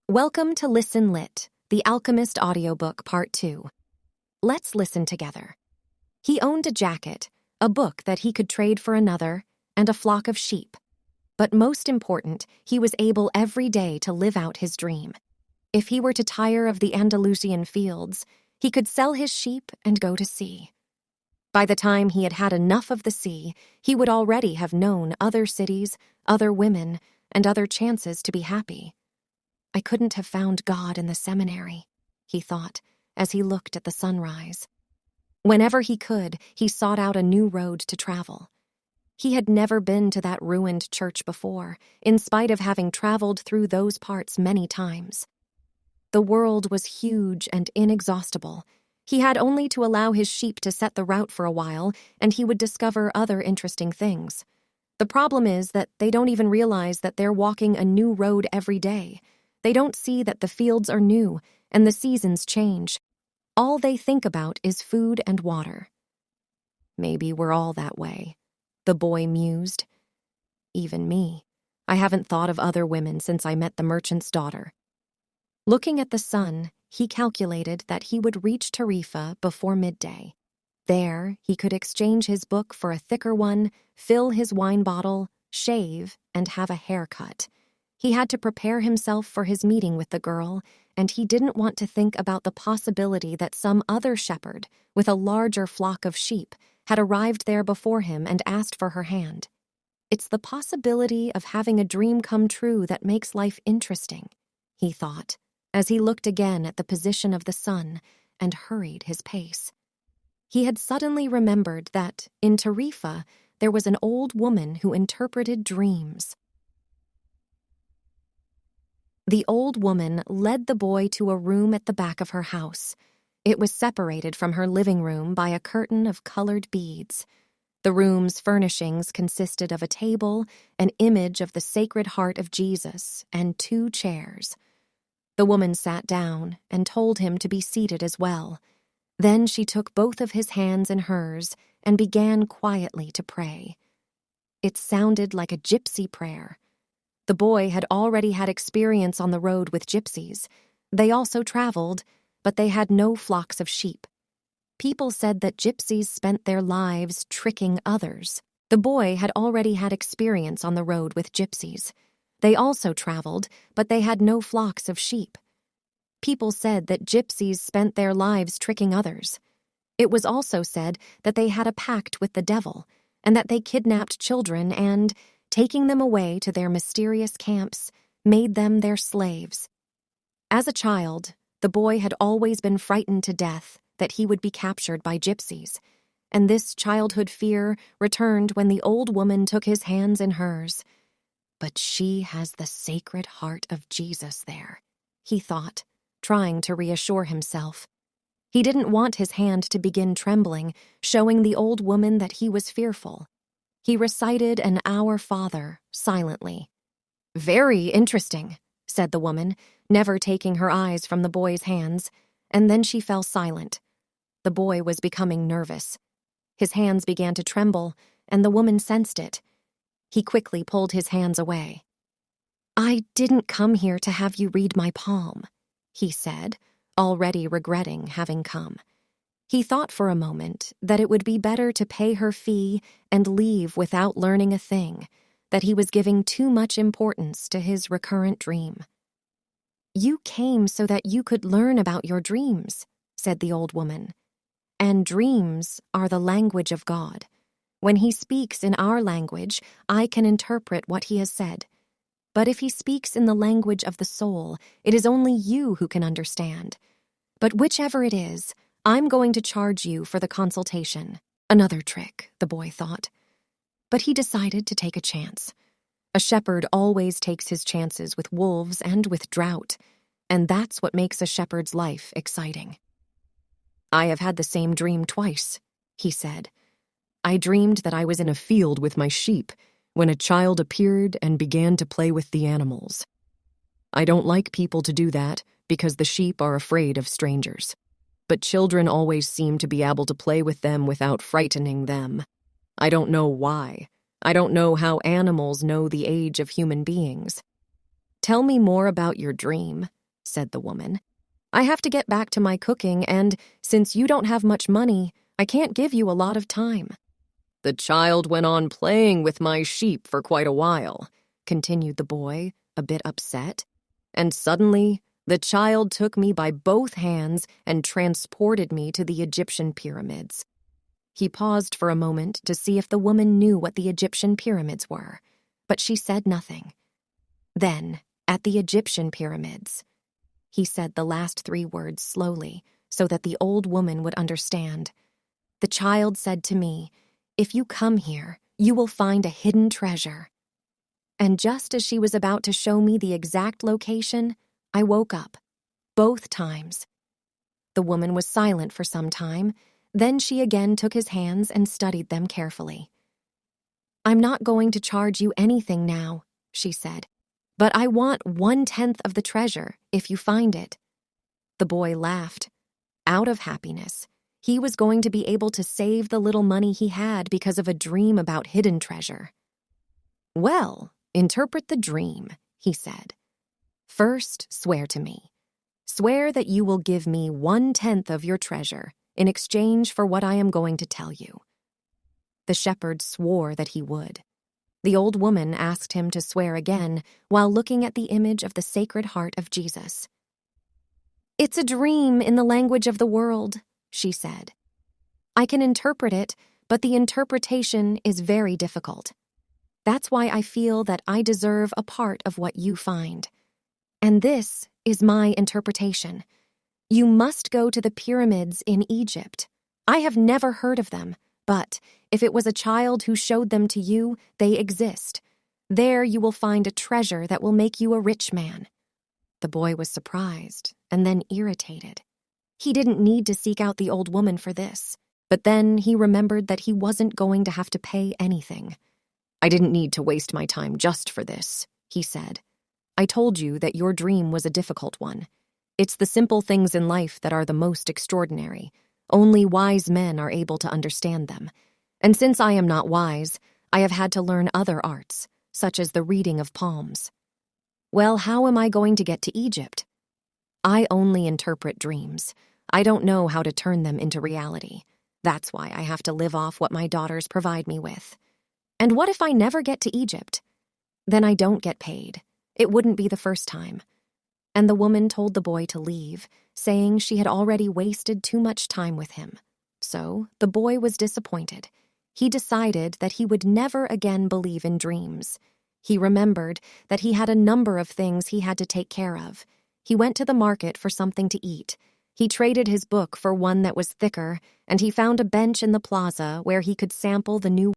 Welcome to Listen Lit, the Alchemist Audiobook Part 2. Let's listen together. He owned a jacket, a book that he could trade for another, and a flock of sheep. But most important, he was able every day to live out his dream. If he were to tire of the Andalusian fields, he could sell his sheep and go to sea. By the time he had had enough of the sea, he would already have known other cities, other women, and other chances to be happy. I couldn't have found God in the seminary, he thought, as he looked at the sunrise. Whenever he could, he sought out a new road to travel. He had never been to that ruined church before, in spite of having traveled through those parts many times. The world was huge and inexhaustible. He had only to allow his sheep to set the route for a while, and he would discover other interesting things. The problem is that they don't even realize that they're walking a new road every day. They don't see that the fields are new and the seasons change. All they think about is food and water. Maybe we're all that way, the boy mused. Even me. I haven't thought of other women since I met the merchant's daughter. Looking at the sun, he calculated that he would reach Tarifa before midday. There, he could exchange his book for a thicker one, fill his wine bottle, shave, and have a haircut. He had to prepare himself for his meeting with the girl, and he didn't want to think about the possibility that some other shepherd, with a larger flock of sheep, had arrived there before him and asked for her hand. It's the possibility of having a dream come true that makes life interesting, he thought, as he looked again at the position of the sun and hurried his pace. He had suddenly remembered that, in Tarifa, there was an old woman who interpreted dreams. The old woman led the boy to a room at the back of her house. It was separated from her living room by a curtain of colored beads. The room's furnishings consisted of a table, an image of the Sacred Heart of Jesus, and 2 chairs. The woman sat down and told him to be seated as well. Then she took both of his hands in hers and began quietly to pray. It sounded like a gypsy prayer. The boy had already had experience on the road with gypsies. They also traveled, but they had no flocks of sheep. People said that gypsies spent their lives tricking others. The boy had already had experience on the road with gypsies. They also traveled, but they had no flocks of sheep. People said that gypsies spent their lives tricking others. It was also said that they had a pact with the devil, and that they kidnapped children and, taking them away to their mysterious camps, made them their slaves. As a child, the boy had always been frightened to death that he would be captured by gypsies, and this childhood fear returned when the old woman took his hands in hers. But she has the Sacred Heart of Jesus there, he thought, trying to reassure himself. He didn't want his hand to begin trembling, showing the old woman that he was fearful. He recited an Our Father silently. "Very interesting," said the woman, never taking her eyes from the boy's hands, and then she fell silent. The boy was becoming nervous. His hands began to tremble, and the woman sensed it. He quickly pulled his hands away. "I didn't come here to have you read my palm," he said, already regretting having come. He thought for a moment that it would be better to pay her fee and leave without learning a thing, that he was giving too much importance to his recurrent dream. "You came so that you could learn about your dreams," said the old woman. "And dreams are the language of God. When he speaks in our language, I can interpret what he has said. But if he speaks in the language of the soul, it is only you who can understand. But whichever it is, I'm going to charge you for the consultation." Another trick, the boy thought. But he decided to take a chance. A shepherd always takes his chances with wolves and with drought, and that's what makes a shepherd's life exciting. "I have had the same dream twice," he said. "I dreamed that I was in a field with my sheep when a child appeared and began to play with the animals. I don't like people to do that because the sheep are afraid of strangers. But children always seem to be able to play with them without frightening them. I don't know why. I don't know how animals know the age of human beings." "Tell me more about your dream," said the woman. "I have to get back to my cooking, and since you don't have much money, I can't give you a lot of time." "The child went on playing with my sheep for quite a while," continued the boy, a bit upset. "And suddenly, the child took me by both hands and transported me to the Egyptian pyramids." He paused for a moment to see if the woman knew what the Egyptian pyramids were, but she said nothing. "Then, at the Egyptian pyramids," he said the last 3 words slowly so that the old woman would understand. "The child said to me, 'If you come here, you will find a hidden treasure.' And just as she was about to show me the exact location, I woke up. Both times." The woman was silent for some time. Then she again took his hands and studied them carefully. "I'm not going to charge you anything now," she said, "but I want 1/10 of the treasure if you find it." The boy laughed. Out of happiness, he was going to be able to save the little money he had because of a dream about hidden treasure. "Well, interpret the dream," he said. "First, swear to me. Swear that you will give me 1/10 of your treasure in exchange for what I am going to tell you." The shepherd swore that he would. The old woman asked him to swear again while looking at the image of the Sacred Heart of Jesus. "It's a dream in the language of the world," she said. "I can interpret it, but the interpretation is very difficult. That's why I feel that I deserve a part of what you find. And this is my interpretation. You must go to the pyramids in Egypt. I have never heard of them, but if it was a child who showed them to you, they exist. There you will find a treasure that will make you a rich man." The boy was surprised and then irritated. He didn't need to seek out the old woman for this, but then he remembered that he wasn't going to have to pay anything. "I didn't need to waste my time just for this," he said. "I told you that your dream was a difficult one. It's the simple things in life that are the most extraordinary. Only wise men are able to understand them. And since I am not wise, I have had to learn other arts, such as the reading of palms. Well, how am I going to get to Egypt? I only interpret dreams. I don't know how to turn them into reality. That's why I have to live off what my daughters provide me with. And what if I never get to Egypt? Then I don't get paid. It wouldn't be the first time." And the woman told the boy to leave, saying she had already wasted too much time with him. So the boy was disappointed. He decided that he would never again believe in dreams. He remembered that he had a number of things he had to take care of. He went to the market for something to eat. He traded his book for one that was thicker, and he found a bench in the plaza where he could sample the new